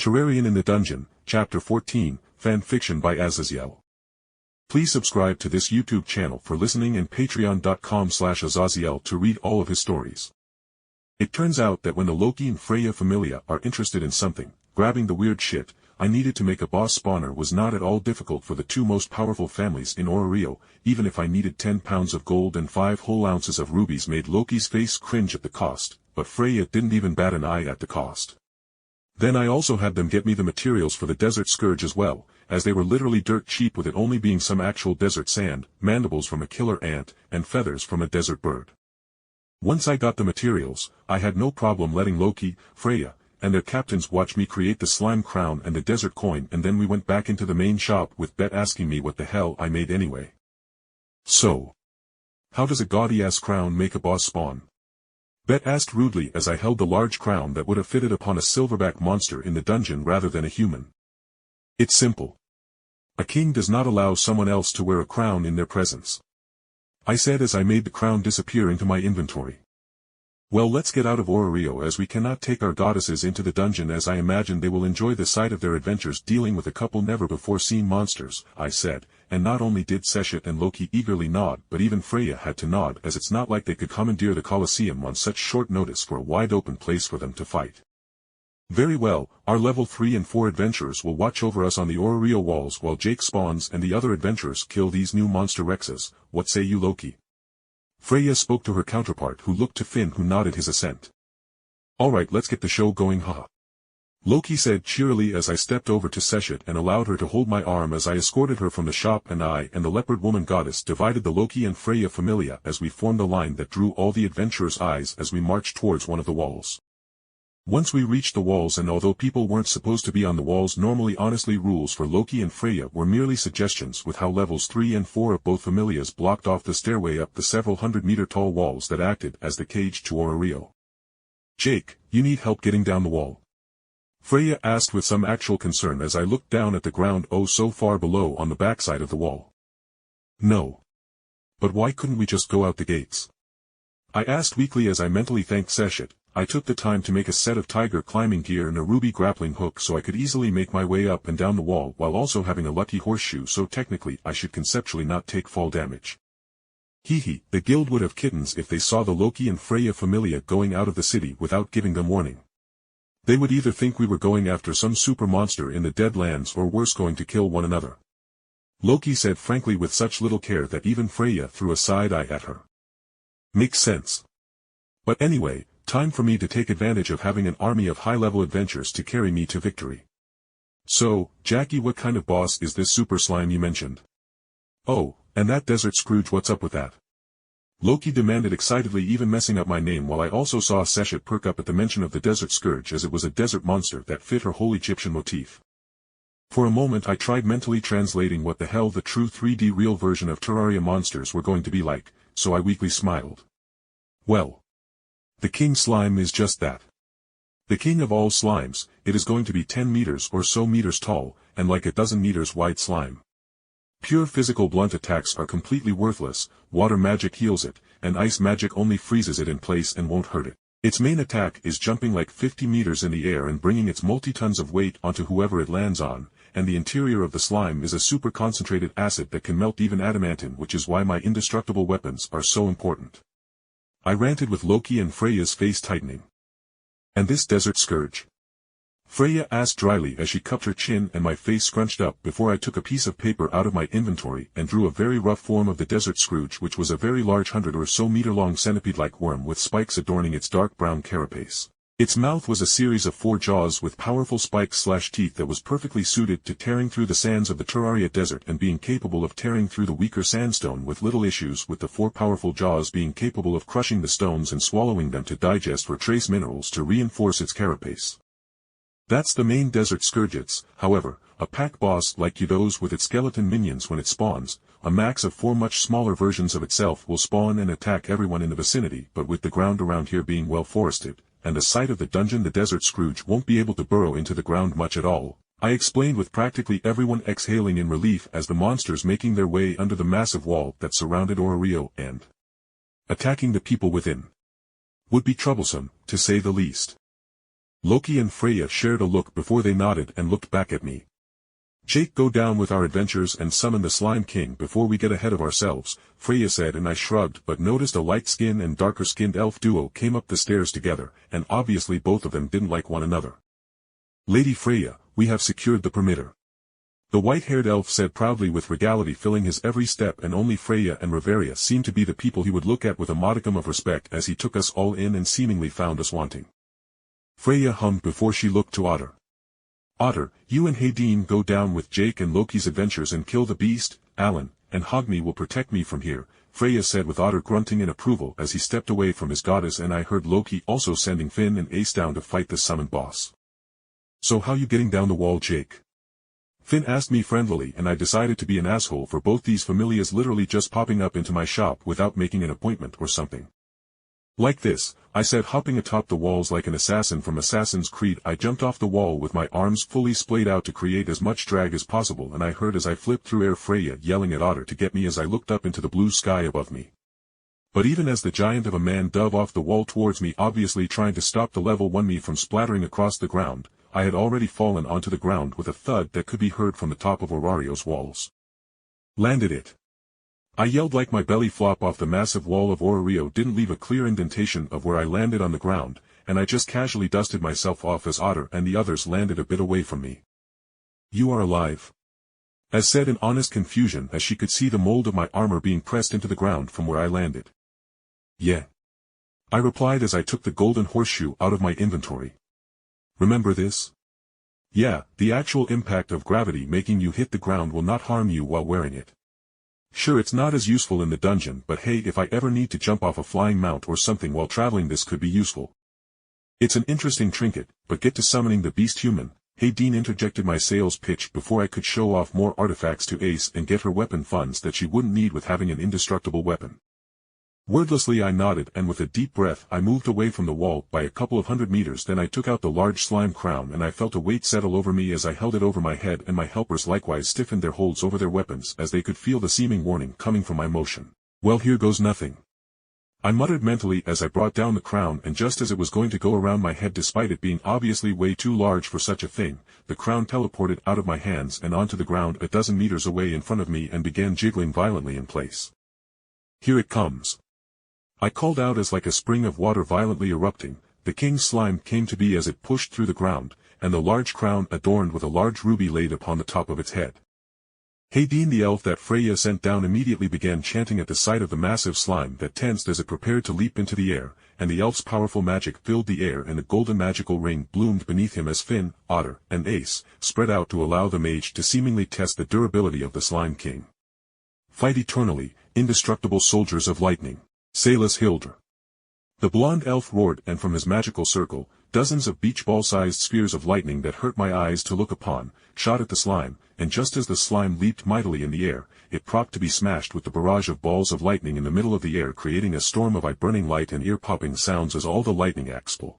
Terrarian in the Dungeon, Chapter 14, Fan Fiction by Azazyel. Please subscribe to this YouTube channel for listening and patreon.com/Azazyel to read all of his stories. It turns out that when the Loki and Freya Familia are interested in something, grabbing the weird shit, I needed to make a boss spawner was not at all difficult for the two most powerful families in Orario. Even if I needed 10 pounds of gold and 5 whole ounces of rubies made Loki's face cringe at the cost, but Freya didn't even bat an eye at the cost. Then I also had them get me the materials for the Desert Scourge as well, as they were literally dirt cheap with it only being some actual desert sand, mandibles from a killer ant, and feathers from a desert bird. Once I got the materials, I had no problem letting Loki, Freya, and their captains watch me create the slime crown and the desert coin, and then we went back into the main shop with Bet asking me what the hell I made anyway. So, how does a gaudy-ass crown make a boss spawn? Bet asked rudely as I held the large crown that would have fitted upon a silverback monster in the dungeon rather than a human. It's simple. A king does not allow someone else to wear a crown in their presence, I said as I made the crown disappear into my inventory. Well, let's get out of Orario as we cannot take our goddesses into the dungeon, as I imagine they will enjoy the sight of their adventures dealing with a couple never-before-seen monsters, I said, and not only did Seshet and Loki eagerly nod, but even Freya had to nod, as it's not like they could commandeer the Colosseum on such short notice for a wide-open place for them to fight. Very well, our level 3 and 4 adventurers will watch over us on the Orario walls while Jake spawns and the other adventurers kill these new monster Rexes. What say you, Loki? Freya spoke to her counterpart, who looked to Finn, who nodded his assent. Alright, let's get the show going, haha. Loki said cheerily as I stepped over to Seshet and allowed her to hold my arm as I escorted her from the shop, and I and the leopard woman goddess divided the Loki and Freya Familia as we formed a line that drew all the adventurers' eyes as we marched towards one of the walls. Once we reached the walls, and although people weren't supposed to be on the walls normally, honestly rules for Loki and Freya were merely suggestions, with how levels 3 and 4 of both familias blocked off the stairway up the several hundred-meter tall walls that acted as the cage to Orario. Jake, you need help getting down the wall? Freya asked with some actual concern as I looked down at the ground oh so far below on the backside of the wall. No. But why couldn't we just go out the gates? I asked weakly as I mentally thanked Seshet. I took the time to make a set of tiger climbing gear and a ruby grappling hook so I could easily make my way up and down the wall while also having a lucky horseshoe, so technically I should conceptually not take fall damage. Hehe, the guild would have kittens if they saw the Loki and Freya Familia going out of the city without giving them warning. They would either think we were going after some super monster in the Deadlands or worse, going to kill one another. Loki said frankly with such little care that even Freya threw a side eye at her. Makes sense. But anyway, time for me to take advantage of having an army of high-level adventurers to carry me to victory. So, Jackie, what kind of boss is this super slime you mentioned? Oh, and that Desert Scourge, what's up with that? Loki demanded excitedly, even messing up my name, while I also saw Seshet perk up at the mention of the Desert Scourge, as it was a desert monster that fit her whole Egyptian motif. For a moment I tried mentally translating what the hell the true 3D real version of Terraria monsters were going to be like, so I weakly smiled. Well, the king slime is just that. The king of all slimes. It is going to be 10 meters or so meters tall, and like a dozen meters wide slime. Pure physical blunt attacks are completely worthless, water magic heals it, and ice magic only freezes it in place and won't hurt it. Its main attack is jumping like 50 meters in the air and bringing its multi-tons of weight onto whoever it lands on, and the interior of the slime is a super concentrated acid that can melt even adamantine, which is why my indestructible weapons are so important. I ranted with Loki and Freya's face tightening. And this Desert Scourge? Freya asked dryly as she cupped her chin and my face scrunched up before I took a piece of paper out of my inventory and drew a very rough form of the Desert Scourge, which was a very large 100 or so meter long centipede-like worm with spikes adorning its dark brown carapace. Its mouth was a series of 4 jaws with powerful spikes/teeth that was perfectly suited to tearing through the sands of the Terraria desert and being capable of tearing through the weaker sandstone with little issues, with the 4 powerful jaws being capable of crushing the stones and swallowing them to digest or trace minerals to reinforce its carapace. That's the main Desert Scourge. However, a pack boss like Kudos with its skeleton minions, when it spawns, a max of 4 much smaller versions of itself will spawn and attack everyone in the vicinity, but with the ground around here being well forested, and the site of the dungeon, the Desert Scourge won't be able to burrow into the ground much at all, I explained, with practically everyone exhaling in relief as the monsters making their way under the massive wall that surrounded Orario and attacking the people within would be troublesome, to say the least. Loki and Freya shared a look before they nodded and looked back at me. Jake, go down with our adventures and summon the Slime King before we get ahead of ourselves, Freya said, and I shrugged but noticed a light-skinned and darker-skinned elf duo came up the stairs together, and obviously both of them didn't like one another. Lady Freya, we have secured the perimeter. The white-haired elf said proudly, with regality filling his every step, and only Freya and Riveria seemed to be the people he would look at with a modicum of respect as he took us all in and seemingly found us wanting. Freya hummed before she looked to Otter. Otter, you and Hayden go down with Jake and Loki's adventures and kill the beast. Alan and Hogme will protect me from here, Freya said, with Otter grunting in approval as he stepped away from his goddess, and I heard Loki also sending Finn and Ace down to fight the summoned boss. So how you getting down the wall, Jake? Finn asked me friendlily, and I decided to be an asshole for both these familias literally just popping up into my shop without making an appointment or something. Like this, I said, hopping atop the walls like an assassin from Assassin's Creed. I jumped off the wall with my arms fully splayed out to create as much drag as possible, and I heard as I flipped through air Freya yelling at Otter to get me as I looked up into the blue sky above me. But even as the giant of a man dove off the wall towards me, obviously trying to stop the level 1 me from splattering across the ground, I had already fallen onto the ground with a thud that could be heard from the top of Orario's walls. Landed it. I yelled like my belly flop off the massive wall of Orario didn't leave a clear indentation of where I landed on the ground, and I just casually dusted myself off as Otter and the others landed a bit away from me. You are alive? As said in honest confusion as she could see the mold of my armor being pressed into the ground from where I landed. Yeah. I replied as I took the golden horseshoe out of my inventory. Remember this? Yeah, the actual impact of gravity making you hit the ground will not harm you while wearing it. Sure, it's not as useful in the dungeon, but hey, if I ever need to jump off a flying mount or something while traveling, this could be useful. It's an interesting trinket, but get to summoning the beast human. Hayden interjected my sales pitch before I could show off more artifacts to Ace and get her weapon funds that she wouldn't need with having an indestructible weapon. Wordlessly I nodded, and with a deep breath I moved away from the wall by a couple of 100 meters. Then I took out the large slime crown, and I felt a weight settle over me as I held it over my head, and my helpers likewise stiffened their holds over their weapons as they could feel the seeming warning coming from my motion. Well, here goes nothing, I muttered mentally as I brought down the crown, and just as it was going to go around my head, despite it being obviously way too large for such a thing, the crown teleported out of my hands and onto the ground a dozen meters away in front of me and began jiggling violently in place. Here it comes, I called out as, like a spring of water violently erupting, the king's slime came to be as it pushed through the ground, and the large crown adorned with a large ruby laid upon the top of its head. Hayden, the elf that Freya sent down, immediately began chanting at the sight of the massive slime that tensed as it prepared to leap into the air, and the elf's powerful magic filled the air and a golden magical ring bloomed beneath him as Finn, Otter, and Ace spread out to allow the mage to seemingly test the durability of the Slime King. Fight eternally, indestructible soldiers of lightning. Salas Hilder. The blonde elf roared, and from his magical circle, dozens of beach ball-sized spheres of lightning that hurt my eyes to look upon, shot at the slime, and just as the slime leaped mightily in the air, it propped to be smashed with the barrage of balls of lightning in the middle of the air, creating a storm of eye-burning light and ear-popping sounds as all the lightning expel